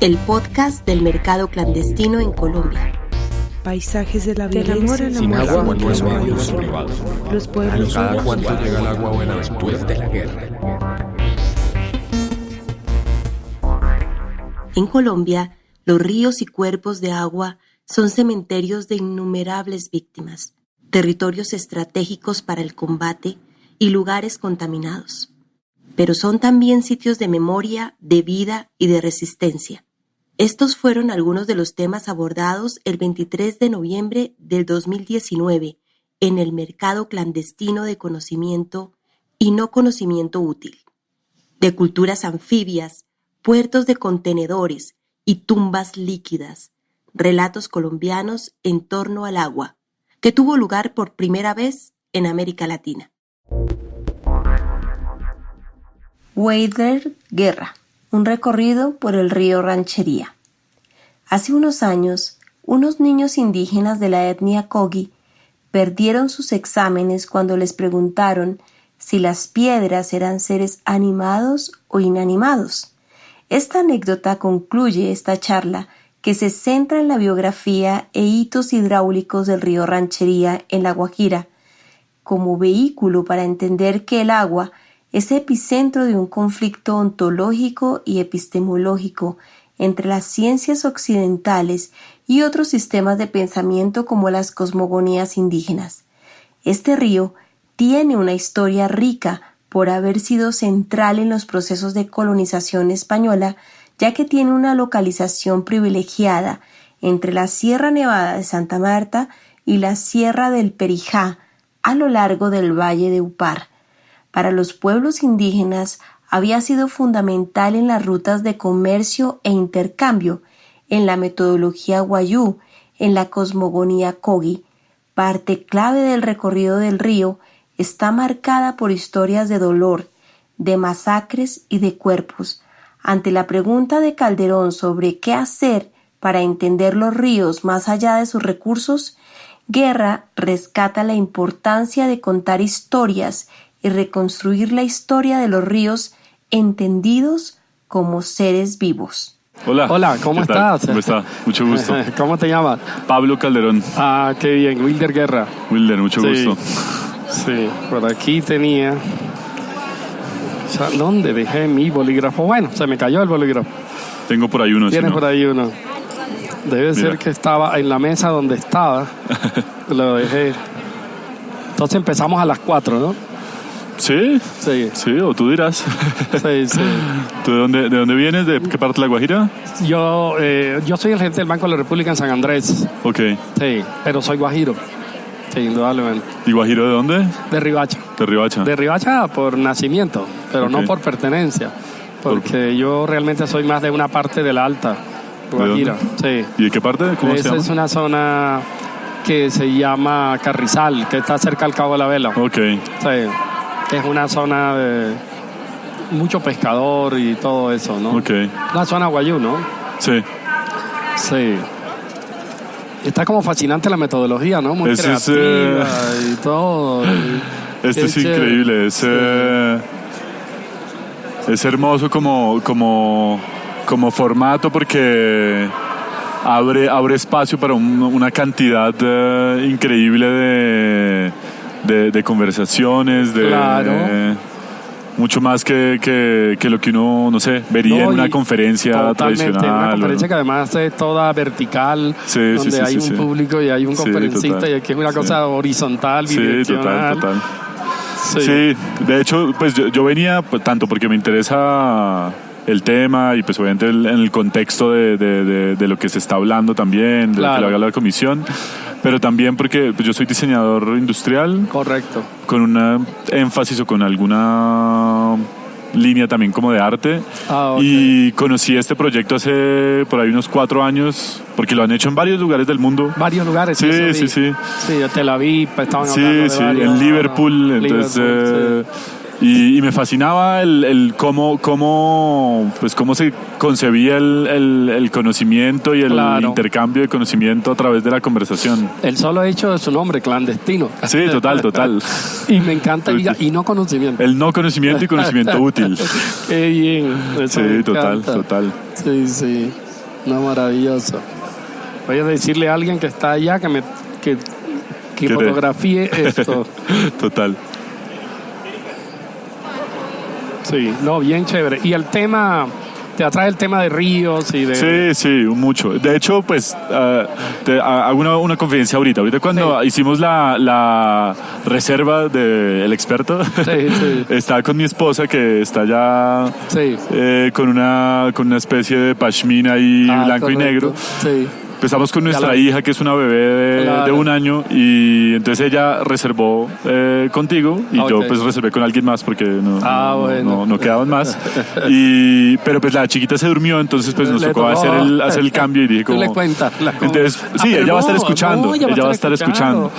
el podcast del mercado clandestino en Colombia. Paisajes de la violencia. Sin agua no es un uso privado. Los pueblos. ¿Cada cuánto llega el agua buena después de la guerra? En Colombia, los ríos y cuerpos de agua son cementerios de innumerables víctimas, territorios estratégicos para el combate y lugares contaminados. Pero son también sitios de memoria, de vida y de resistencia. Estos fueron algunos de los temas abordados el 23 de noviembre del 2019 en el mercado clandestino de conocimiento y no conocimiento útil, de culturas anfibias, puertos de contenedores y tumbas líquidas, relatos colombianos en torno al agua, que tuvo lugar por primera vez en América Latina. Wilder Guerra, un recorrido por el río Ranchería. Hace unos años, unos niños indígenas de la etnia Kogi perdieron sus exámenes cuando les preguntaron si las piedras eran seres animados o inanimados. Esta anécdota concluye esta charla que se centra en la biografía e hitos hidráulicos del río Ranchería en La Guajira, como vehículo para entender que el agua es epicentro de un conflicto ontológico y epistemológico entre las ciencias occidentales y otros sistemas de pensamiento como las cosmogonías indígenas. Este río tiene una historia rica por haber sido central en los procesos de colonización española, ya que tiene una localización privilegiada entre la Sierra Nevada de Santa Marta y la Sierra del Perijá, a lo largo del Valle de Upar. Para los pueblos indígenas había sido fundamental en las rutas de comercio e intercambio, en la metodología Wayuu, en la cosmogonía Kogi. Parte clave del recorrido del río está marcada por historias de dolor, de masacres y de cuerpos. Ante la pregunta de Calderón sobre qué hacer para entender los ríos más allá de sus recursos, Guerra rescata la importancia de contar historias y reconstruir la historia de los ríos entendidos como seres vivos. Hola, ¿cómo estás? ¿Cómo está? Mucho gusto. ¿Cómo te llamas? Pablo Calderón. Ah, qué bien, Wilder Guerra. Wilder, mucho gusto. Sí, por aquí tenía... ¿Dónde dejé mi bolígrafo? Bueno, se me cayó el bolígrafo. Tengo por ahí uno. Tienes si no. por ahí uno. Debe ser que estaba en la mesa donde estaba. Lo dejé. Entonces empezamos a las 4, ¿no? ¿Sí? Sí. Sí, o tú dirás. Sí. ¿Tú de dónde vienes? ¿De qué parte de La Guajira? Yo soy el gerente del Banco de la República en San Andrés. Ok. Sí, pero soy guajiro. Sí, indudablemente. ¿Y guajiro de dónde? De Riohacha. De Riohacha. De Riohacha por nacimiento, pero Okay. no por pertenencia. Porque yo realmente soy más de una parte de la Alta Guajira. Sí. ¿Y de qué parte? ¿Cómo se Esa llama? es una zona que se llama Carrizal, que está cerca del Cabo de la Vela. Ok. Sí. Es una zona de mucho pescador y todo eso, ¿no? Ok. Una zona guayú, ¿no? Sí. Sí. Está como fascinante la metodología, ¿no? Muy Eso creativa y todo. Esto es increíble. Es hermoso como formato porque abre espacio para una cantidad increíble de conversaciones, Claro. Mucho más que lo que uno, no sé, vería en una conferencia totalmente, tradicional. una conferencia que además es toda vertical, donde hay un público y hay un conferencista, total. y aquí es una cosa horizontal, bidireccional. Total. Sí, de hecho, pues yo venía pues, tanto porque me interesa el tema y pues obviamente en el contexto de lo que se está hablando también, de lo que le haga la comisión, pero también porque pues, yo soy diseñador industrial. Correcto. Con un énfasis o con alguna línea también como de arte. Okay. Y conocí este proyecto hace por ahí unos 4 años, porque lo han hecho en varios lugares del mundo. Varios lugares. Sí. Sí, Tel Aviv, estaban hablando de varios, en Liverpool. Entonces, y me fascinaba el cómo se concebía el conocimiento y el intercambio de conocimiento a través de la conversación. El solo hecho de su nombre, clandestino. Sí, total. Y me encanta, y no conocimiento. El no conocimiento y conocimiento útil. Qué bien. Sí, total. Sí. No, maravilloso. Voy a decirle a alguien que está allá que fotografíe esto. Total. Sí, no, bien chévere. Y el tema, te atrae el tema de ríos y de... Sí, mucho. De hecho, pues, hago una confidencia ahorita. Ahorita cuando hicimos la reserva del experto, estaba con mi esposa que está ya con una especie de pashmina ahí blanco y negro. Sí. Empezamos con nuestra hija, que es una bebé de 1 año, y entonces ella reservó contigo y yo pues reservé con alguien más porque no quedaban más. Pero pues la chiquita se durmió, entonces pues nos tocó hacer el cambio y dije como... Tú le cuentas. Entonces, ella va a estar escuchando. Ella va a estar escuchando.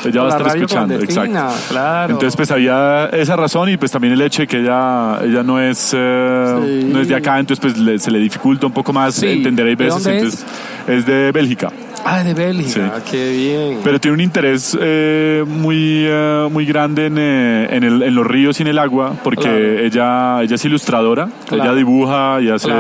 Exacto. Claro. Entonces pues había esa razón y pues también el hecho de que ella no es de acá, entonces pues se le dificulta un poco más entender, hay veces. ¿De dónde entonces es de Bélgica. Ah, de Bélgica, qué bien. Pero tiene un interés muy grande en los ríos y en el agua, porque ella es ilustradora, ella dibuja y hace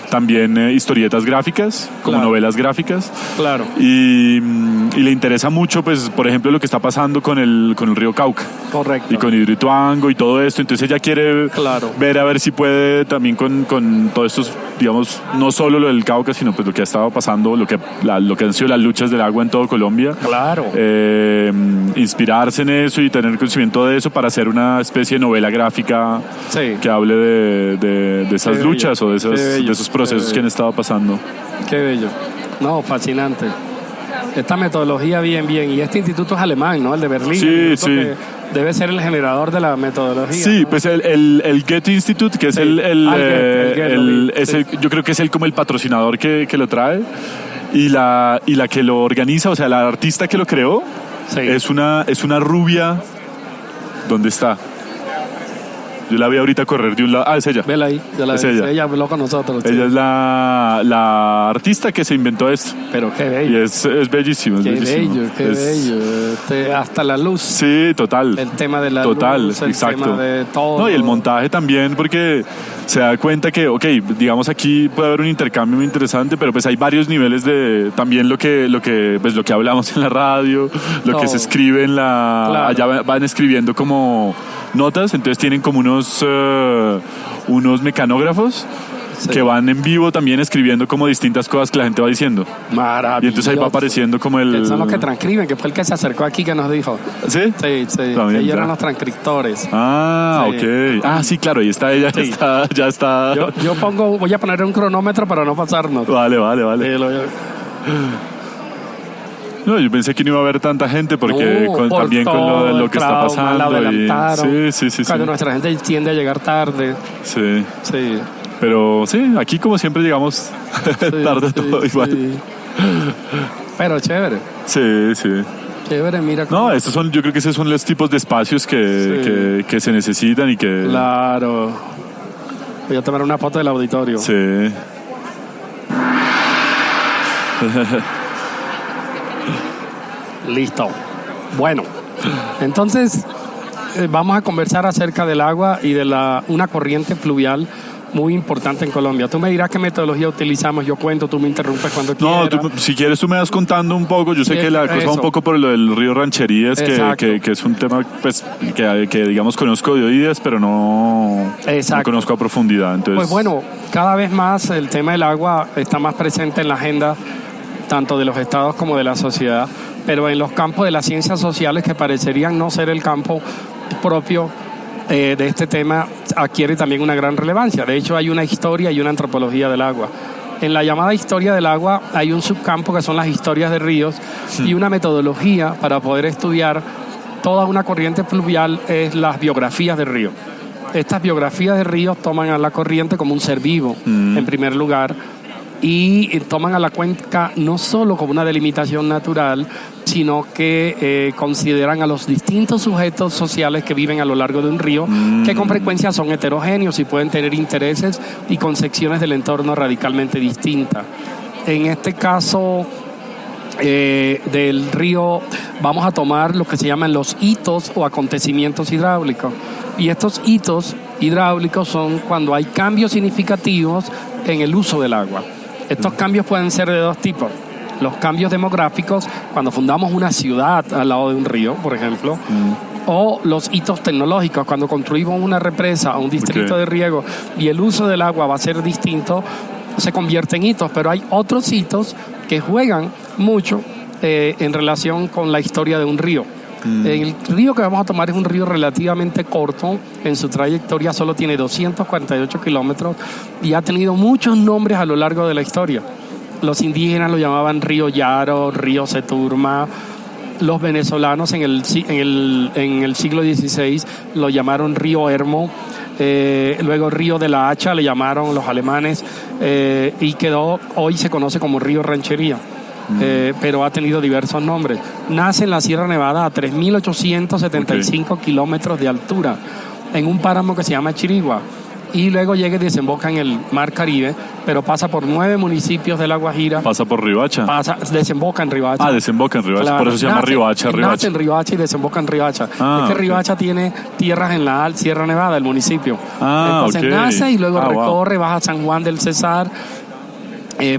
también historietas gráficas, como novelas gráficas. Claro. Y le interesa mucho, pues, por ejemplo, lo que está pasando con el río Cauca. Correcto. Y con Hidroituango y todo esto. Entonces ella quiere ver a ver si puede también con todos estos, digamos, no solo lo del Cauca, sino pues lo que ha estado pasando, lo que han sido las luchas del agua en todo Colombia. Claro. Inspirarse en eso y tener conocimiento de eso para hacer una especie de novela gráfica que hable de esas luchas o de esos procesos que han estado pasando. Qué bello. No, fascinante. Esta metodología bien. Y este instituto es alemán, ¿no? El de Berlín. Sí. Debe ser el generador de la metodología. Sí, ¿no? pues el Goethe Institute, que es yo creo que es como el patrocinador que lo trae. Y la que lo organiza, o sea, la artista que lo creó, es una rubia. ¿Dónde está? Yo la vi ahorita correr de un lado. Ah, es ella. Vela ahí. Ella habló con nosotros. Ella es la artista que se inventó esto. Pero qué bello. Y es bellísimo. Qué bello. Hasta la luz. Sí, total. El tema de la luz. Exacto. El tema de todo. No, y el montaje también, porque se da cuenta que, digamos aquí puede haber un intercambio muy interesante, pero pues hay varios niveles de también lo que hablamos en la radio, lo que se escribe en la... Allá van escribiendo como notas, entonces tienen como unos mecanógrafos que van en vivo también escribiendo como distintas cosas que la gente va diciendo. Maravilloso. Y entonces ahí va apareciendo como el... Son los que transcriben, que fue el que se acercó aquí que nos dijo. ¿Sí? Sí. También, ellos eran los transcriptores. Ah, ok. Ah, sí, claro, ahí está ella. Ya está. Voy a poner un cronómetro para no pasarnos. Vale. No, yo pensé que no iba a haber tanta gente porque también con lo que está pasando. La adelantaron. Sí. Cuando nuestra gente tiende a llegar tarde. Sí. Pero sí, aquí como siempre llegamos tarde todo igual. Sí. Pero chévere. Sí. Chévere, mira. No, yo creo que esos son los tipos de espacios que se necesitan y que... Claro. Voy a tomar una foto del auditorio. Sí. Listo. Bueno, entonces vamos a conversar acerca del agua y de una corriente fluvial muy importante en Colombia. Tú me dirás qué metodología utilizamos, yo cuento, tú me interrumpes cuando quieras. No, si quieres tú me vas contando un poco. Yo sé que la cosa va un poco por lo del río Rancherías, que es un tema pues que digamos conozco de oídas, pero no conozco a profundidad. Entonces... Pues bueno, cada vez más el tema del agua está más presente en la agenda tanto de los estados como de la sociedad, pero en los campos de las ciencias sociales, que parecerían no ser el campo propio de este tema, adquiere también una gran relevancia. De hecho, hay una historia y una antropología del agua. En la llamada historia del agua hay un subcampo que son las historias de ríos y una metodología para poder estudiar toda una corriente fluvial es las biografías de ríos. Estas biografías de ríos toman a la corriente como un ser vivo, en primer lugar, y toman a la cuenca no solo como una delimitación natural, sino que consideran a los distintos sujetos sociales que viven a lo largo de un río, que con frecuencia son heterogéneos y pueden tener intereses y concepciones del entorno radicalmente distintas. En este caso del río vamos a tomar lo que se llaman los hitos o acontecimientos hidráulicos. Y estos hitos hidráulicos son cuando hay cambios significativos en el uso del agua. Estos cambios pueden ser de dos tipos. Los cambios demográficos, cuando fundamos una ciudad al lado de un río, por ejemplo, o los hitos tecnológicos, cuando construimos una represa o un distrito de riego y el uso del agua va a ser distinto, se convierte en hitos. Pero hay otros hitos que juegan mucho en relación con la historia de un río. El río que vamos a tomar es un río relativamente corto, en su trayectoria solo tiene 248 kilómetros y ha tenido muchos nombres a lo largo de la historia. Los indígenas lo llamaban río Yaro, río Seturma. Los venezolanos en el siglo XVI lo llamaron río Hermo. Luego río de la Hacha le llamaron los alemanes, y hoy se conoce como río Ranchería. Pero ha tenido diversos nombres. Nace en la Sierra Nevada a 3.875 kilómetros de altura, en un páramo que se llama Chirigua, y luego llega y desemboca en el Mar Caribe, pero pasa por 9 municipios de La Guajira. ¿Pasa por Riohacha? Desemboca en Riohacha. Desemboca en Riohacha, claro. Por eso se llama Riohacha. Nace en Riohacha y desemboca en Riohacha. Es que Riohacha tiene tierras en la Sierra Nevada, el municipio. Entonces nace y luego recorre, baja a San Juan del Cesar,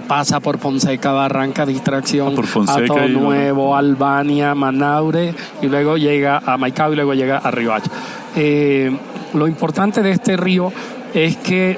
pasa por Fonseca, Barranca, Distracción, Ato Nuevo, Albania, Manaure, y luego llega a Maicao y luego llega a Riohacha. Lo importante de este río es que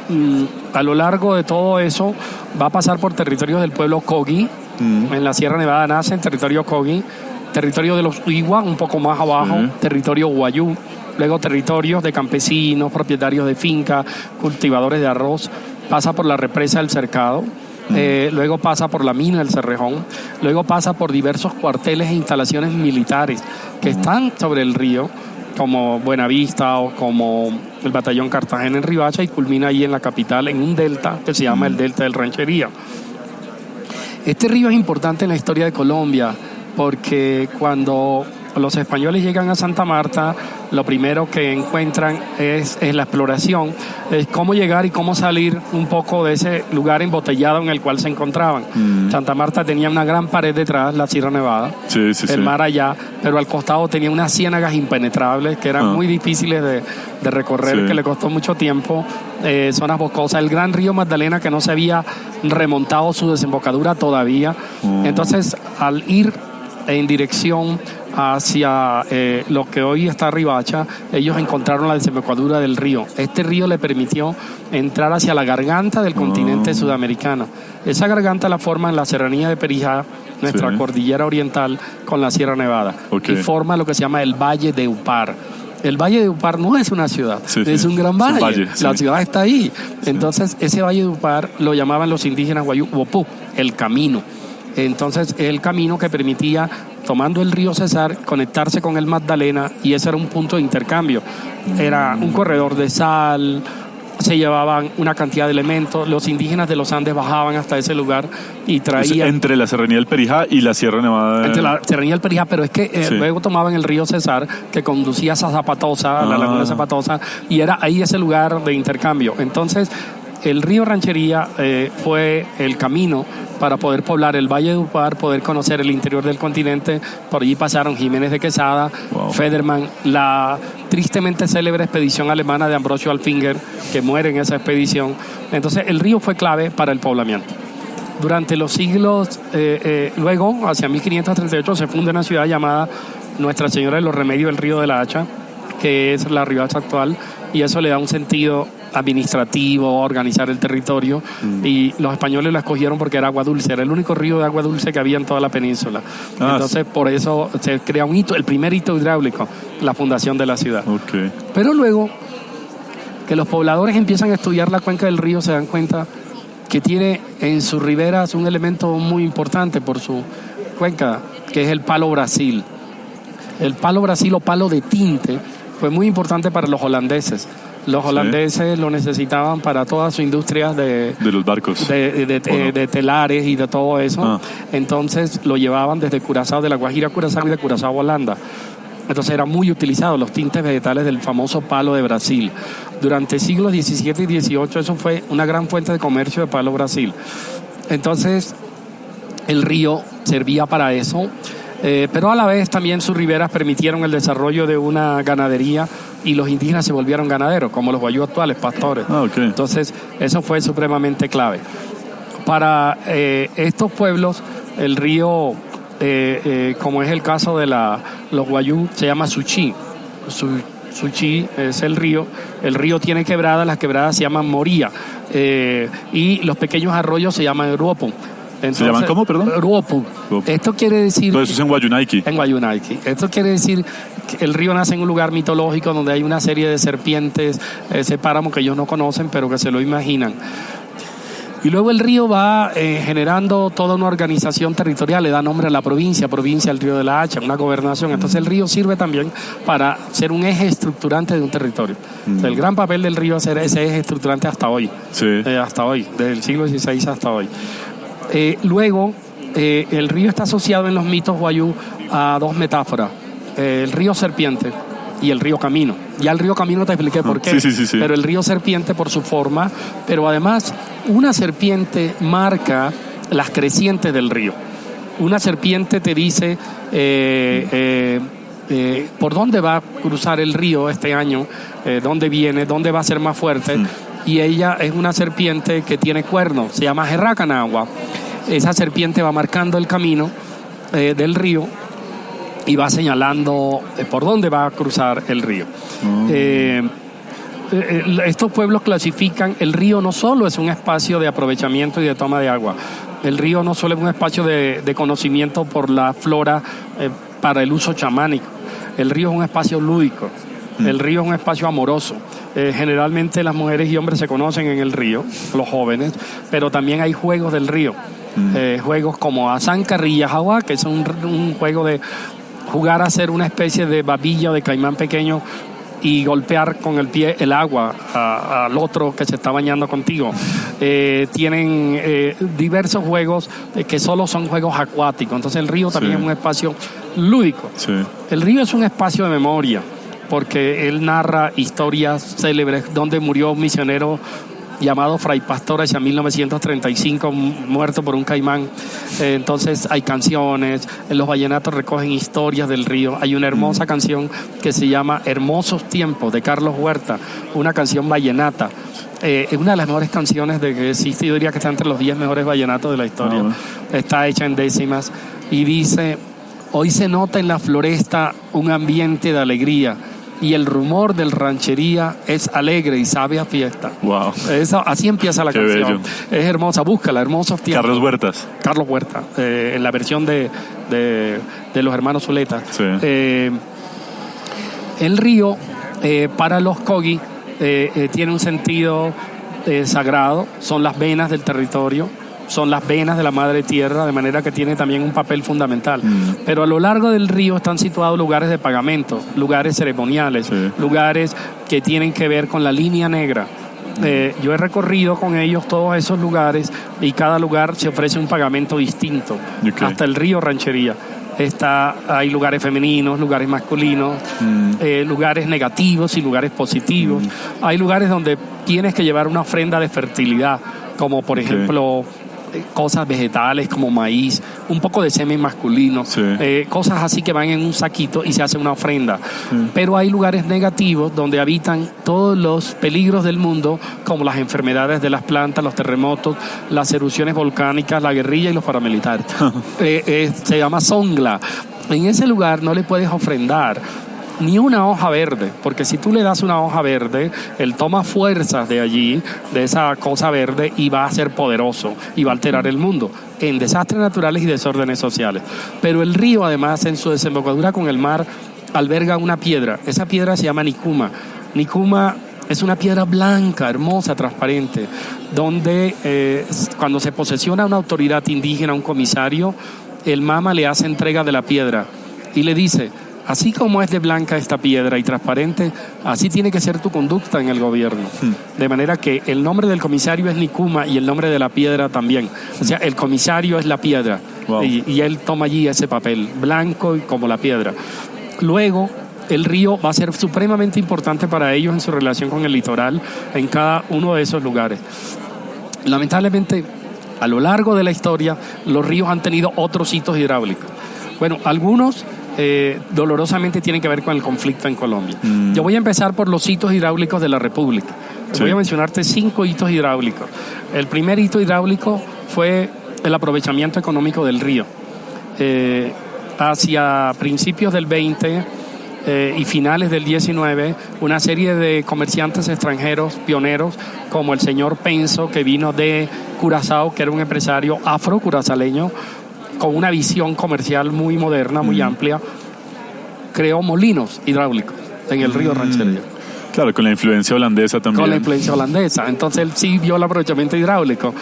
a lo largo de todo eso va a pasar por territorios del pueblo Kogi. En la Sierra Nevada nace en territorio Kogi, territorio de los Uigua, un poco más abajo, territorio Guayú, luego territorios de campesinos, propietarios de finca, cultivadores de arroz, pasa por la represa del Cercado. Luego pasa por la mina del Cerrejón, luego pasa por diversos cuarteles e instalaciones militares que están sobre el río, como Buenavista o como el batallón Cartagena en Riohacha, y culmina ahí en la capital, en un delta que se llama el Delta del Ranchería. Este río es importante en la historia de Colombia porque cuando los españoles llegan a Santa Marta, lo primero que encuentran es la exploración, es cómo llegar y cómo salir un poco de ese lugar embotellado en el cual se encontraban. Santa Marta tenía una gran pared detrás, la Sierra Nevada, el mar allá, pero al costado tenía unas ciénagas impenetrables que eran muy difíciles de recorrer, que le costó mucho tiempo, zonas boscosas, el gran río Magdalena que no se había remontado su desembocadura todavía. Entonces, al ir en dirección hacia lo que hoy está Riohacha, ellos encontraron la desembocadura del río. Este río le permitió entrar hacia la garganta del continente sudamericano. Esa garganta la forma en la serranía de Perijá, nuestra cordillera oriental, con la Sierra Nevada, y forma lo que se llama el Valle de Upar. El Valle de Upar no es una ciudad, es un gran valle. La ciudad está ahí. Entonces, ese Valle de Upar lo llamaban los indígenas Guayú-Wopú, el camino. Entonces, el camino que permitía, tomando el río Cesar, conectarse con el Magdalena, y ese era un punto de intercambio. Era un corredor de sal, se llevaban una cantidad de elementos, los indígenas de los Andes bajaban hasta ese lugar y traían... Entre la serranía del Perijá y la Sierra Nevada... Entre la serranía del Perijá, pero es que luego tomaban el río Cesar, que conducía a Zapatosa, a la laguna Zapatosa, y era ahí ese lugar de intercambio. Entonces, el río Ranchería fue el camino para poder poblar el Valle de Upar, poder conocer el interior del continente. Por allí pasaron Jiménez de Quesada, Federman, la tristemente célebre expedición alemana de Ambrosio Alfinger, que muere en esa expedición. Entonces, el río fue clave para el poblamiento. Durante los siglos, luego, hacia 1538, se funda una ciudad llamada Nuestra Señora de los Remedios del Río de la Hacha, que es la Riohacha actual, y eso le da un sentido administrativo, organizar el territorio, y los españoles lo escogieron porque era agua dulce, era el único río de agua dulce que había en toda la península. Entonces, por eso se crea un hito, el primer hito hidráulico, la fundación de la ciudad. Pero luego que los pobladores empiezan a estudiar la cuenca del río, se dan cuenta que tiene en sus riberas un elemento muy importante por su cuenca, que es el palo Brasil. El palo Brasil, o palo de tinte, fue muy importante para los holandeses. Los holandeses lo necesitaban para toda su industria de los barcos, de telares y de todo eso. Entonces lo llevaban desde Curazao, de la Guajira a Curazao y de Curazao a Holanda. Entonces era muy utilizado los tintes vegetales del famoso palo de Brasil. Durante siglos XVII y XVIII eso fue una gran fuente de comercio de palo Brasil. Entonces el río servía para eso. Pero a la vez también sus riberas permitieron el desarrollo de una ganadería, y los indígenas se volvieron ganaderos, como los guayú actuales, pastores. Entonces, eso fue supremamente clave. Para estos pueblos, el río, como es el caso de los Wayuu, se llama Suchi. Suchi es el río tiene quebradas, las quebradas se llaman Moría, y los pequeños arroyos se llaman Ruopu. Entonces, ¿se llaman cómo, perdón? Ruopu. Esto quiere decir... Todo eso es en Wayunaiki. En Wayunaiki. Esto quiere decir que el río nace en un lugar mitológico donde hay una serie de serpientes, ese páramo que ellos no conocen, pero que se lo imaginan. Y luego el río va generando toda una organización territorial, le da nombre a la provincia el río de la Hacha, una gobernación. Entonces el río sirve también para ser un eje estructurante de un territorio. O sea, el gran papel del río es ser ese eje estructurante hasta hoy. Sí. Hasta hoy, desde el siglo XVI hasta hoy. Luego, el río está asociado en los mitos Wayuu a dos metáforas: el río serpiente y el río camino. Ya el río camino te expliqué por qué, sí. Pero el río serpiente por su forma, pero además una serpiente marca las crecientes del río. Una serpiente te dice por dónde va a cruzar el río este año, dónde viene, dónde va a ser más fuerte. Y ella es una serpiente que tiene cuernos, se llama Jerracanagua. Esa serpiente va marcando el camino del río y va señalando por dónde va a cruzar el río. Estos pueblos clasifican el río no solo es un espacio de aprovechamiento y de toma de agua, el río no solo es un espacio de conocimiento por la flora para el uso chamánico, el río es un espacio lúdico, el río es un espacio amoroso. Generalmente las mujeres y hombres se conocen en el río, los jóvenes, pero también hay juegos del río. Juegos como Asancarrilla Jawa, que es un juego de jugar a ser una especie de babilla o de caimán pequeño y golpear con el pie el agua al otro que se está bañando contigo. Tienen diversos juegos que solo son juegos acuáticos. Entonces el río también es un espacio lúdico. Sí. El río es un espacio de memoria, porque él narra historias célebres donde murió un misionero llamado Fray Pastor hacia 1935, muerto por un caimán. Entonces hay canciones, los vallenatos recogen historias del río. Hay una hermosa canción que se llama Hermosos Tiempos, de Carlos Huerta, una canción vallenata. Es una de las mejores canciones de que existe, yo diría que está entre los 10 mejores vallenatos de la historia. Está hecha en décimas y dice: hoy se nota en la floresta un ambiente de alegría, y el rumor del ranchería es alegre y sabe a fiesta. Wow. Así empieza la canción. Bello. Es hermosa, búscala, Hermosos Tiempos. Carlos Huerta, en la versión de los hermanos Zuleta. Sí. El río, para los Kogi, tiene un sentido sagrado, son las venas del territorio, son las venas de la madre tierra, de manera que tiene también un papel fundamental. Pero a lo largo del río están situados lugares de pagamento, lugares ceremoniales, lugares que tienen que ver con la línea negra. Yo he recorrido con ellos todos esos lugares y cada lugar se ofrece un pagamento distinto, hasta el río Ranchería. Hay lugares femeninos, lugares masculinos, lugares negativos y lugares positivos. Hay lugares donde tienes que llevar una ofrenda de fertilidad, como por ejemplo cosas vegetales como maíz, un poco de semen masculino, cosas así que van en un saquito y se hace una ofrenda. Pero hay lugares negativos donde habitan todos los peligros del mundo, como las enfermedades de las plantas, los terremotos, las erupciones volcánicas, la guerrilla y los paramilitares. Se llama Songla. En ese lugar no le puedes ofrendar ni una hoja verde, porque si tú le das una hoja verde, él toma fuerzas de allí, de esa cosa verde, y va a ser poderoso y va a alterar el mundo en desastres naturales y desórdenes sociales. Pero el río, además, en su desembocadura con el mar, alberga una piedra. Esa piedra se llama Nikuma. Nikuma es una piedra blanca, hermosa, transparente, donde cuando se posesiona una autoridad indígena, un comisario, el mama le hace entrega de la piedra y le dice: así como es de blanca esta piedra y transparente, así tiene que ser tu conducta en el gobierno. De manera que el nombre del comisario es Nikuma y el nombre de la piedra también. O sea, el comisario es la piedra. Wow. Y él toma allí ese papel, blanco y como la piedra. Luego, el río va a ser supremamente importante para ellos en su relación con el litoral, en cada uno de esos lugares. Lamentablemente, a lo largo de la historia, los ríos han tenido otros hitos hidráulicos. Bueno, algunos dolorosamente tienen que ver con el conflicto en Colombia. Yo voy a empezar por los hitos hidráulicos de la República. Voy a mencionarte 5 hitos hidráulicos. El primer hito hidráulico fue el aprovechamiento económico del río. Hacia principios del 20 y finales del 19, una serie de comerciantes extranjeros pioneros, como el señor Penso, que vino de Curazao, que era un empresario afro-curazaleño, con una visión comercial muy moderna, muy amplia, creó molinos hidráulicos en el río Ranchería. Claro, con la influencia holandesa también. Con la influencia holandesa. Entonces él sí vio el aprovechamiento hidráulico.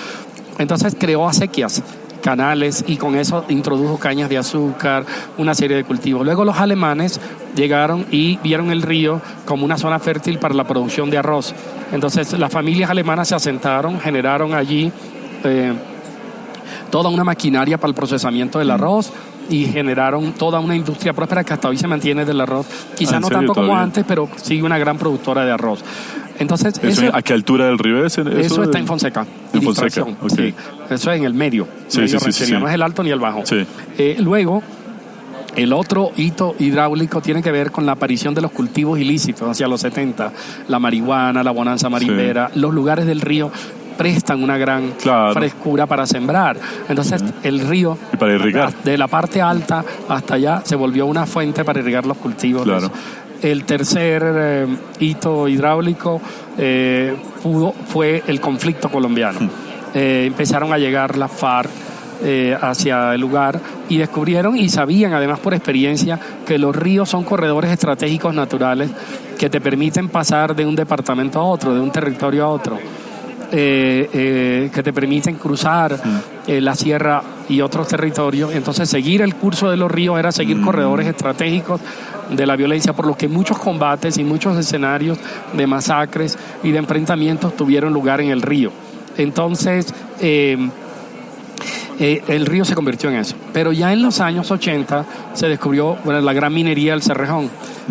Entonces creó acequias, canales, y con eso introdujo cañas de azúcar, una serie de cultivos. Luego los alemanes llegaron y vieron el río como una zona fértil para la producción de arroz. Entonces las familias alemanas se asentaron, generaron allí toda una maquinaria para el procesamiento del arroz, y generaron toda una industria próspera que hasta hoy se mantiene del arroz. Quizá no tanto como antes, pero sigue una gran productora de arroz. Entonces, ¿a qué altura del río es? Eso está en Fonseca. En Fonseca, okay. Sí, eso es en el medio. Sí. No es el alto ni el bajo. Sí. Luego, el otro hito hidráulico tiene que ver con la aparición de los cultivos ilícitos hacia los 70. La marihuana, la bonanza marimbera, los lugares del río prestan una gran frescura para sembrar. Entonces el río, y para irrigar, de la parte alta hasta allá, se volvió una fuente para irrigar los cultivos. Claro. El tercer hito hidráulico fue el conflicto colombiano. Empezaron a llegar las FARC hacia el lugar y descubrieron y sabían, además por experiencia, que los ríos son corredores estratégicos naturales que te permiten pasar de un departamento a otro, de un territorio a otro. Que te permiten cruzar la sierra y otros territorios. Entonces seguir el curso de los ríos era seguir corredores estratégicos de la violencia, por lo que muchos combates y muchos escenarios de masacres y de enfrentamientos tuvieron lugar en el río. Entonces el río se convirtió en eso. Pero ya en los años 80 se descubrió la gran minería del Cerrejón.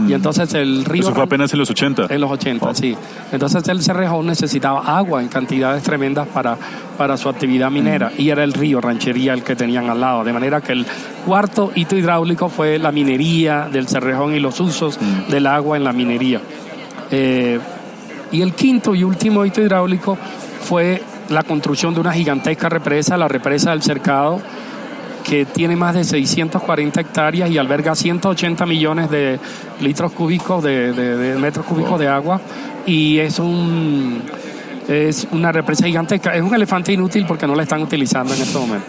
Y entonces el río... ¿Eso fue apenas en los 80? En los 80, sí. Entonces el Cerrejón necesitaba agua en cantidades tremendas para su actividad minera. Y era el río Ranchería el que tenían al lado. De manera que el cuarto hito hidráulico fue la minería del Cerrejón y los usos del agua en la minería. Y el quinto y último hito hidráulico fue la construcción de una gigantesca represa, la represa del Cercado, que tiene más de 640 hectáreas y alberga 180 millones de litros cúbicos, de metros cúbicos de agua, y es una represa gigantesca. Es un elefante inútil porque no la están utilizando en este momento.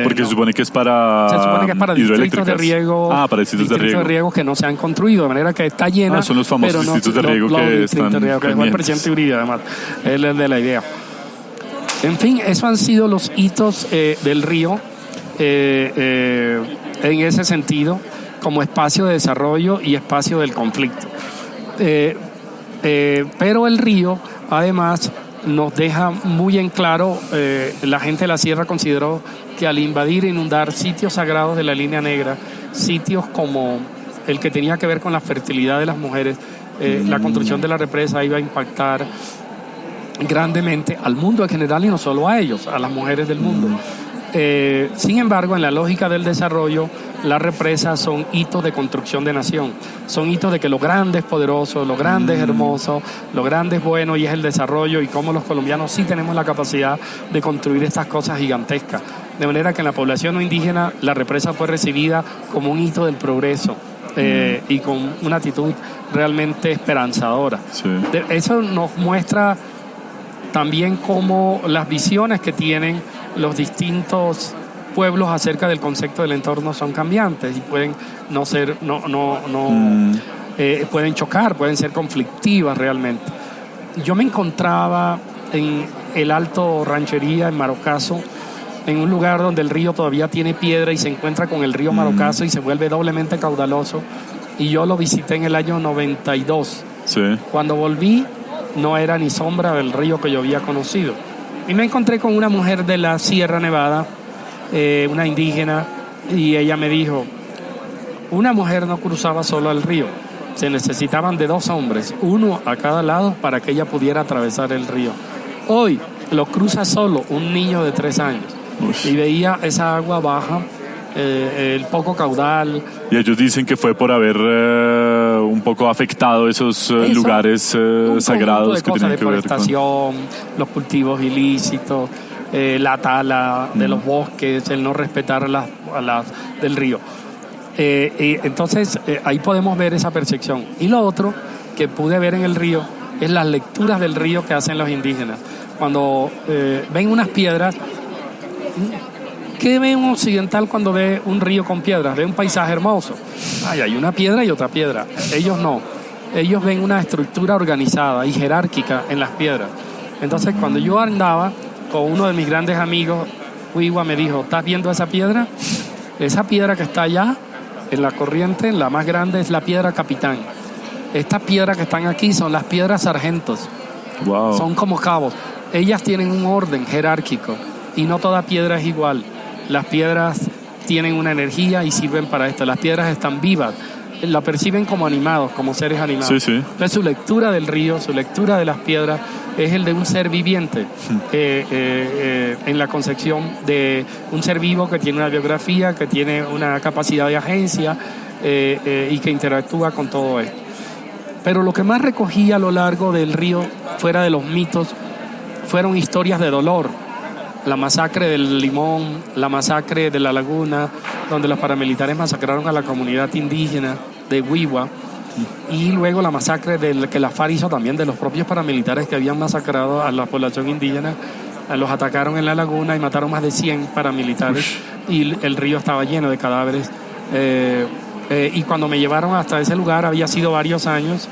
Porque se supone que es para distritos de riego. Para distritos de riego que no se han construido, de manera que está llena. Son los famosos distritos de riego que están pendientes. Que el presidente Uribe, además, él es de la idea. En fin, esos han sido los hitos del río en ese sentido, como espacio de desarrollo y espacio del conflicto. Pero el río, además, nos deja muy en claro, la gente de la sierra consideró que al invadir e inundar sitios sagrados de la Línea Negra, sitios como el que tenía que ver con la fertilidad de las mujeres, la construcción de la represa iba a impactar grandemente al mundo en general y no solo a ellos, a las mujeres del mundo. Sin embargo, en la lógica del desarrollo, las represas son hitos de construcción de nación, son hitos de que lo grande es poderoso, lo grande es hermoso, lo grande es bueno, y es el desarrollo, y cómo los colombianos sí tenemos la capacidad de construir estas cosas gigantescas. De manera que en la población no indígena la represa fue recibida como un hito del progreso. Y con una actitud realmente esperanzadora. Sí. Eso nos muestra también cómo las visiones que tienen los distintos pueblos acerca del concepto del entorno son cambiantes y pueden pueden chocar, pueden ser conflictivas realmente. Yo me encontraba en el Alto Ranchería, en Marocaso, en un lugar donde el río todavía tiene piedra y se encuentra con el río Marocaso y se vuelve doblemente caudaloso, y yo lo visité en el año 92. Sí. Cuando volví no era ni sombra del río que yo había conocido, y me encontré con una mujer de la Sierra Nevada, una indígena, y ella me dijo: una mujer no cruzaba sola el río, se necesitaban de 2 hombres, uno a cada lado, para que ella pudiera atravesar el río. Hoy lo cruza solo un niño de 3 años. Uf. Y veía esa agua baja, el poco caudal. Y ellos dicen que fue por haber un poco afectado esos lugares sagrados que tenían que ver con los cultivos ilícitos. la tala de los bosques, el no respetar a las del río. Entonces, ahí podemos ver esa percepción. Y lo otro que pude ver en el río es las lecturas del río que hacen los indígenas. Cuando ven unas piedras, ¿qué ve un occidental cuando ve un río con piedras? Ve un paisaje hermoso. Hay una piedra y otra piedra. Ellos no. Ellos ven una estructura organizada y jerárquica en las piedras. Entonces, cuando yo andaba con uno de mis grandes amigos, Huigua me dijo, ¿estás viendo esa piedra? Esa piedra que está allá, en la corriente, la más grande es la piedra Capitán. Estas piedras que están aquí son las piedras sargentos. Wow. Son como cabos. Ellas tienen un orden jerárquico y no toda piedra es igual. Las piedras tienen una energía y sirven para esto. Las piedras están vivas. La perciben como animados, como seres animados. Sí, sí. Entonces su lectura del río, su lectura de las piedras es el de un ser viviente, en la concepción de un ser vivo que tiene una biografía, que tiene una capacidad de agencia y que interactúa con todo esto. Pero lo que más recogí a lo largo del río, fuera de los mitos, fueron historias de dolor. La masacre del Limón, la masacre de la Laguna, donde los paramilitares masacraron a la comunidad indígena de Huigua, y luego la masacre que la FARC hizo también de los propios paramilitares que habían masacrado a la población indígena. Los atacaron en la Laguna y mataron más de 100 paramilitares. Y el río estaba lleno de cadáveres. Y cuando me llevaron hasta ese lugar, había sido varios años,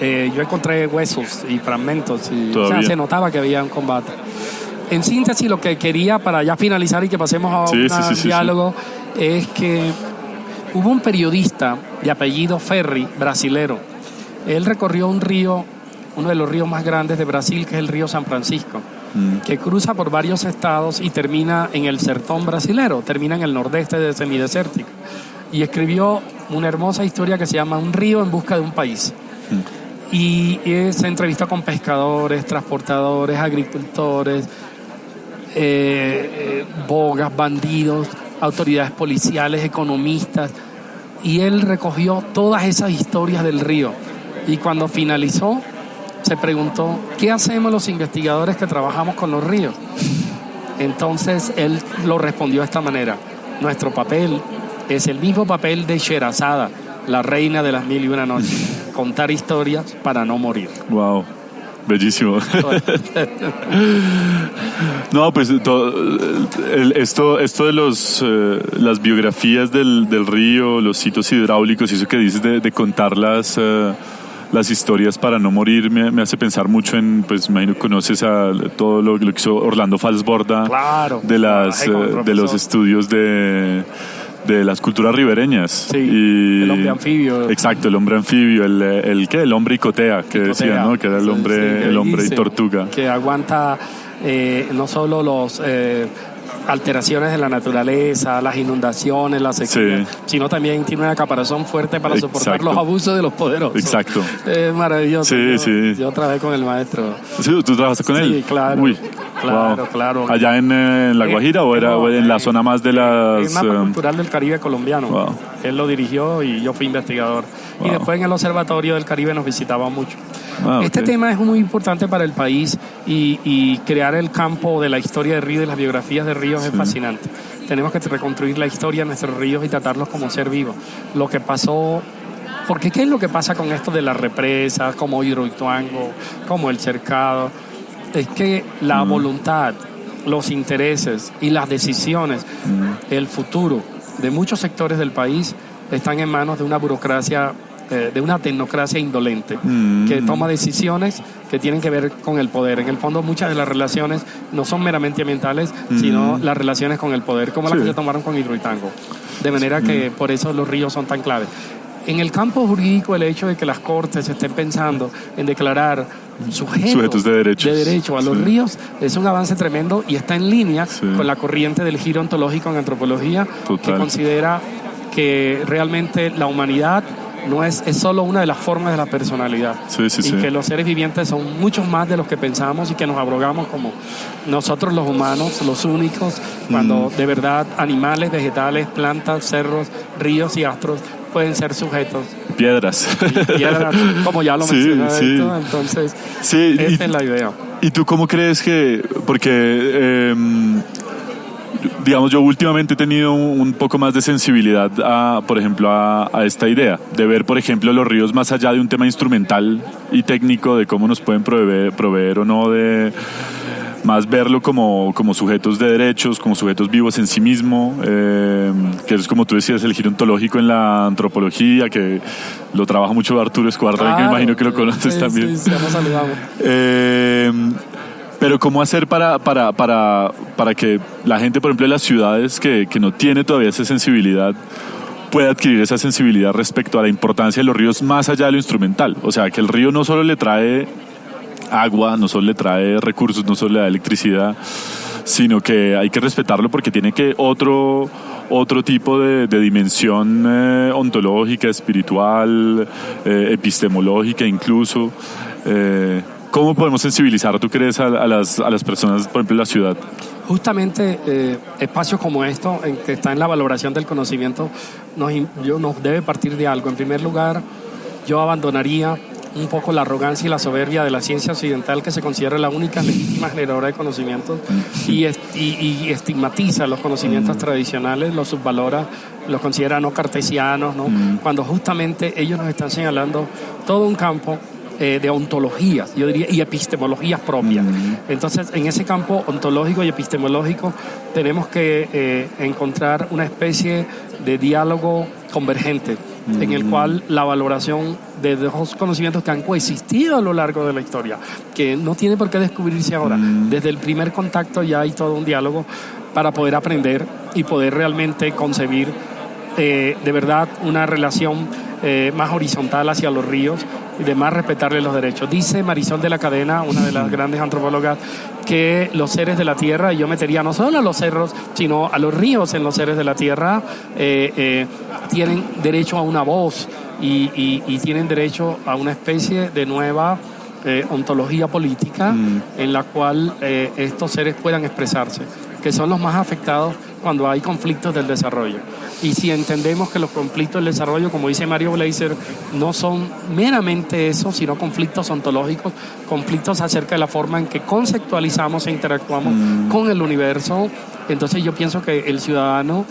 yo encontré huesos y fragmentos, y, o sea, se notaba que había un combate. En síntesis, lo que quería, para ya finalizar y que pasemos a un diálogo, es que hubo un periodista de apellido Ferri, brasilero. Él recorrió un río, uno de los ríos más grandes de Brasil, que es el río San Francisco, que cruza por varios estados y termina en el sertón brasilero, termina en el nordeste de semidesértico. Y escribió una hermosa historia que se llama Un río en busca de un país. Y se entrevistó con pescadores, transportadores, agricultores, bogas, bandidos, autoridades policiales, economistas, y él recogió todas esas historias del río. Y cuando finalizó, se preguntó, ¿qué hacemos los investigadores que trabajamos con los ríos? Entonces él lo respondió de esta manera: nuestro papel es el mismo papel de Sherazada, la reina de las 1001 noches, contar historias para no morir. Wow, bellísimo. No, pues esto de las biografías del río, los sitios hidráulicos y eso que dices de contar las historias para no morir me hace pensar mucho en, pues me imagino que conoces a todo lo que hizo Orlando Falsborda, claro, de los estudios de las culturas ribereñas. Sí, y el hombre anfibio. Exacto, el hombre anfibio, el hombre icotea, que decía, ¿no? Que era el hombre y tortuga. Que aguanta no solo los alteraciones de la naturaleza, las inundaciones, las sequías, sino también tiene una caparazón fuerte para soportar los abusos de los poderosos. Exacto. Es maravilloso. Sí, yo trabajé con el maestro. Sí, ¿tú trabajaste con él? Sí, claro. Uy, claro. ¿Allá en La Guajira o en la zona más de las...? El mapa cultural del Caribe colombiano. Wow. Él lo dirigió y yo fui investigador. Wow. Y después en el Observatorio del Caribe nos visitaba mucho. Este tema es muy importante para el país y crear el campo de la historia de ríos y las biografías de ríos es fascinante. Tenemos que reconstruir la historia de nuestros ríos y tratarlos como ser vivo. Lo que pasó... Porque ¿qué es lo que pasa con esto de las represas, como Hidroituango, como el cercado? Es que la voluntad, los intereses y las decisiones, el futuro de muchos sectores del país están en manos de una burocracia, de una tecnocracia indolente, que toma decisiones que tienen que ver con el poder. En el fondo, muchas de las relaciones no son meramente ambientales, sino las relaciones con el poder, como las que se tomaron con Hidroituango. De manera que por eso los ríos son tan claves. En el campo jurídico, el hecho de que las cortes estén pensando en declarar sujetos de derecho a los ríos es un avance tremendo y está en línea con la corriente del giro ontológico en antropología, que considera que realmente la humanidad no es solo una de las formas de la personalidad, que los seres vivientes son muchos más de los que pensamos y que nos abrogamos como nosotros los humanos, los únicos, cuando de verdad animales, vegetales, plantas, cerros, ríos y astros pueden ser sujetos piedras. Piedras, como ya lo mencioné, sí. entonces Sí, esta es la idea. ¿Y tú cómo crees que...? Porque, digamos, yo últimamente he tenido un poco más de sensibilidad, por ejemplo, a esta idea de ver, por ejemplo, los ríos más allá de un tema instrumental y técnico de cómo nos pueden proveer o no de... Más verlo como sujetos de derechos, como sujetos vivos en sí mismo, que es como tú decías, el giro ontológico en la antropología, que lo trabaja mucho Arturo Escobar, que me imagino que lo conoces también. Sí, nos saludamos. Pero ¿cómo hacer para que la gente, por ejemplo, de las ciudades que no tiene todavía esa sensibilidad, pueda adquirir esa sensibilidad respecto a la importancia de los ríos más allá de lo instrumental? O sea, que el río no solo le trae agua, no solo le trae recursos, no solo le da electricidad, sino que hay que respetarlo porque tiene que otro tipo de dimensión ontológica, espiritual, epistemológica incluso. ¿Cómo podemos sensibilizar, tú crees, a las personas, por ejemplo, en la ciudad? Justamente espacios como esto, que está en la valoración del conocimiento, nos debe partir de algo. En primer lugar, yo abandonaría un poco la arrogancia y la soberbia de la ciencia occidental, que se considera la única legítima generadora de conocimientos y estigmatiza los conocimientos tradicionales, los subvalora, los considera no cartesianos, ¿no? Cuando justamente ellos nos están señalando todo un campo de ontologías, yo diría, y epistemologías propias. Entonces, en ese campo ontológico y epistemológico tenemos que encontrar una especie de diálogo convergente, en el cual la valoración de dos conocimientos que han coexistido a lo largo de la historia, que no tiene por qué descubrirse ahora, desde el primer contacto ya hay todo un diálogo para poder aprender y poder realmente concebir de verdad una relación más horizontal hacia los ríos y de más respetarle los derechos. Dice Marisol de la Cadena, una de las grandes antropólogas, que los seres de la tierra, y yo metería no solo a los cerros, sino a los ríos en los seres de la tierra, tienen derecho a una voz y tienen derecho a una especie de nueva ontología política en la cual estos seres puedan expresarse, que son los más afectados cuando hay conflictos del desarrollo. Y si entendemos que los conflictos del desarrollo, como dice Mario Bleiser, no son meramente eso, sino conflictos ontológicos, conflictos acerca de la forma en que conceptualizamos e interactuamos con el universo, entonces yo pienso que el ciudadano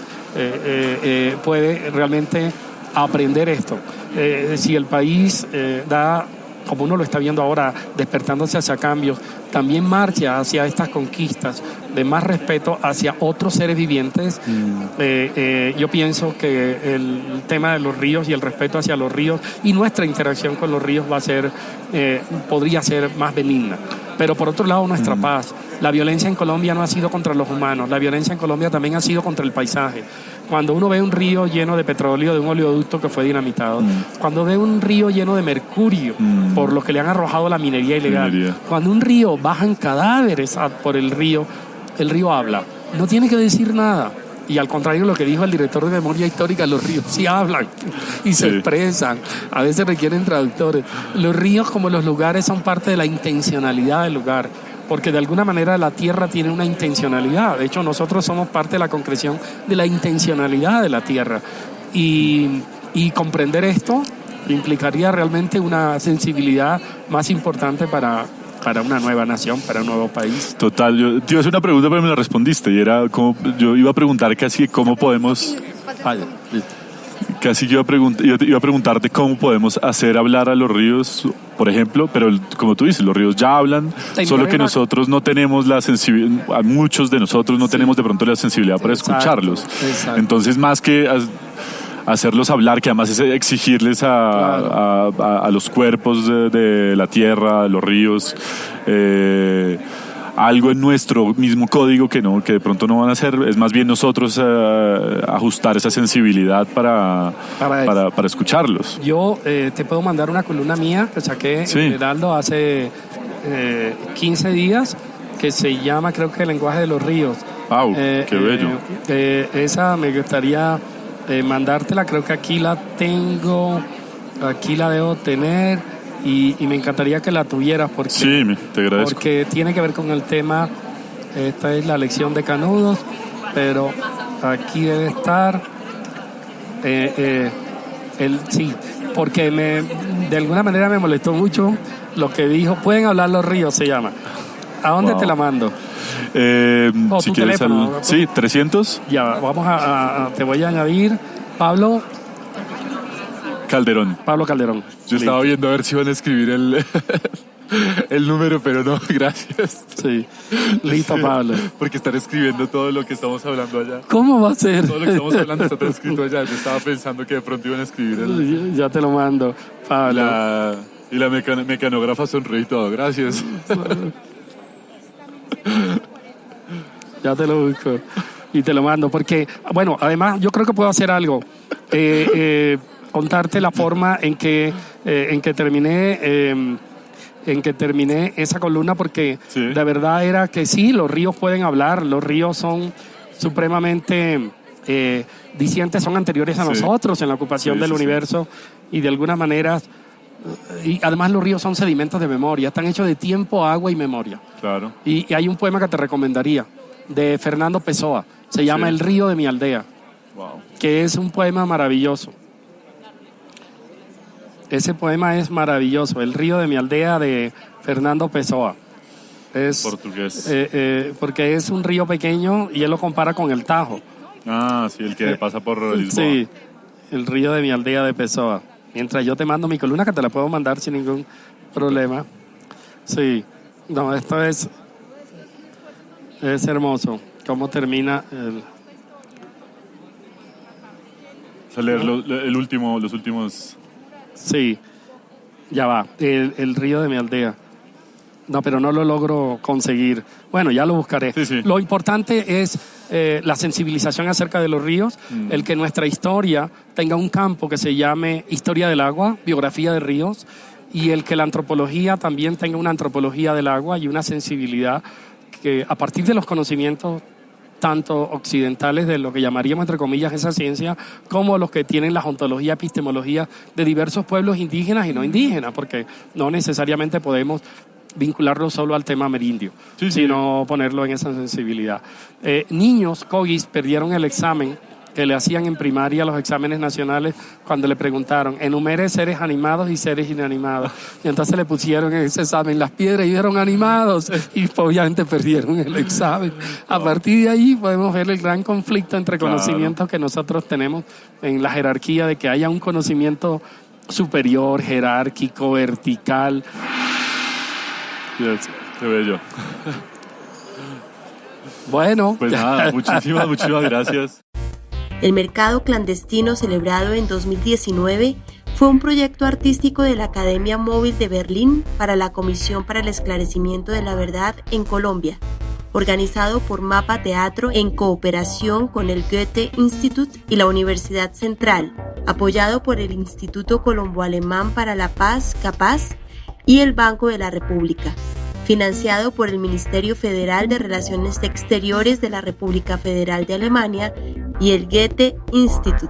puede realmente aprender esto. Si el país da, como uno lo está viendo ahora, despertándose hacia cambios, también marcha hacia estas conquistas de más respeto hacia otros seres vivientes. Yo pienso que el tema de los ríos y el respeto hacia los ríos y nuestra interacción con los ríos podría ser más benigna. Pero por otro lado, nuestra paz. La violencia en Colombia no ha sido contra los humanos, la violencia en Colombia también ha sido contra el paisaje. Cuando uno ve un río lleno de petróleo, de un oleoducto que fue dinamitado, cuando ve un río lleno de mercurio, por lo que le han arrojado la minería ilegal, cuando un río bajan cadáveres por el río habla, no tiene que decir nada. Y al contrario de lo que dijo el director de Memoria Histórica, los ríos sí hablan y se expresan, a veces requieren traductores. Los ríos, como los lugares, son parte de la intencionalidad del lugar, porque de alguna manera la tierra tiene una intencionalidad. De hecho, nosotros somos parte de la concreción de la intencionalidad de la tierra. Y comprender esto implicaría realmente una sensibilidad más importante para una nueva nación, para un nuevo país. Total, yo te iba a hacer una pregunta, pero me la respondiste, y era yo iba a preguntar casi cómo podemos... Casi yo iba a preguntarte cómo podemos hacer hablar a los ríos, por ejemplo, pero como tú dices, los ríos ya hablan, solo que nosotros no tenemos la sensibilidad, muchos de nosotros no tenemos de pronto la sensibilidad para escucharlos. Exacto. Entonces, más que hacerlos hablar, que además es exigirles a los cuerpos de la tierra, de los ríos, algo en nuestro mismo código que de pronto no van a hacer, es más bien nosotros ajustar esa sensibilidad para escucharlos. Yo te puedo mandar una columna mía que saqué en Heraldo hace 15 días, que se llama, creo que, El lenguaje de los ríos. ¡Wow! ¡Qué bello! Esa me gustaría mandártela, creo que aquí la tengo, aquí la debo tener. Y me encantaría que la tuvieras porque, sí, te agradezco. Porque tiene que ver con el tema. Esta es la lección de Canudos, pero aquí debe estar. Sí, porque de alguna manera me molestó mucho lo que dijo. Pueden hablar los ríos, se llama. ¿A dónde te la mando? Si quieres sí, 300. Ya, vamos te voy a añadir Pablo Calderón. Yo estaba viendo a ver si iban a escribir el número, pero no, gracias. Sí, listo, Pablo. Porque están escribiendo todo lo que estamos hablando allá. ¿Cómo va a ser? Todo lo que estamos hablando está todo escrito allá. Yo estaba pensando que de pronto iban a escribir Ya te lo mando, Pablo. Y la mecanógrafa sonríe y todo, gracias. Ya te lo busco y te lo mando, porque, bueno, además yo creo que puedo hacer algo. Contarte la forma en que terminé esa columna, porque sí, la verdad era que sí, los ríos pueden hablar, los ríos son supremamente dicientes, son anteriores a nosotros en la ocupación del universo, y de alguna manera, y además los ríos son sedimentos de memoria, están hechos de tiempo, agua y memoria. Claro. Y hay un poema que te recomendaría, de Fernando Pessoa, se llama El río de mi aldea, que es un poema maravilloso. Ese poema es maravilloso, El río de mi aldea, de Fernando Pessoa. Es portugués. Porque es un río pequeño y él lo compara con el Tajo. Ah, sí, el que pasa por Lisboa. Sí, El río de mi aldea, de Pessoa. Mientras yo te mando mi columna, que te la puedo mandar sin ningún problema. Sí, no, esto es hermoso. ¿Cómo termina el...? A leer los últimos... Sí, ya va, el río de mi aldea. No, pero no lo logro conseguir. Bueno, ya lo buscaré. Sí. Lo importante es la sensibilización acerca de los ríos, el que nuestra historia tenga un campo que se llame Historia del Agua, Biografía de Ríos, y el que la antropología también tenga una antropología del agua y una sensibilidad que, a partir de los conocimientos tanto occidentales de lo que llamaríamos, entre comillas, esa ciencia, como los que tienen la ontología, epistemología de diversos pueblos indígenas y no indígenas, porque no necesariamente podemos vincularlo solo al tema amerindio, sino ponerlo en esa sensibilidad. Niños, cogis, perdieron el examen que le hacían en primaria, los exámenes nacionales, cuando le preguntaron, enumere seres animados y seres inanimados. Y entonces le pusieron en ese examen las piedras y vieron animados, y obviamente perdieron el examen. A partir de ahí podemos ver el gran conflicto entre conocimientos que nosotros tenemos en la jerarquía, de que haya un conocimiento superior, jerárquico, vertical. Qué bello. Bueno. Pues nada, muchísimas gracias. El mercado clandestino, celebrado en 2019, fue un proyecto artístico de la Academia Móvil de Berlín para la Comisión para el Esclarecimiento de la Verdad en Colombia, organizado por Mapa Teatro en cooperación con el Goethe Institut y la Universidad Central, apoyado por el Instituto Colombo-Alemán para la Paz, CAPAZ, y el Banco de la República, financiado por el Ministerio Federal de Relaciones Exteriores de la República Federal de Alemania y el Goethe Institut.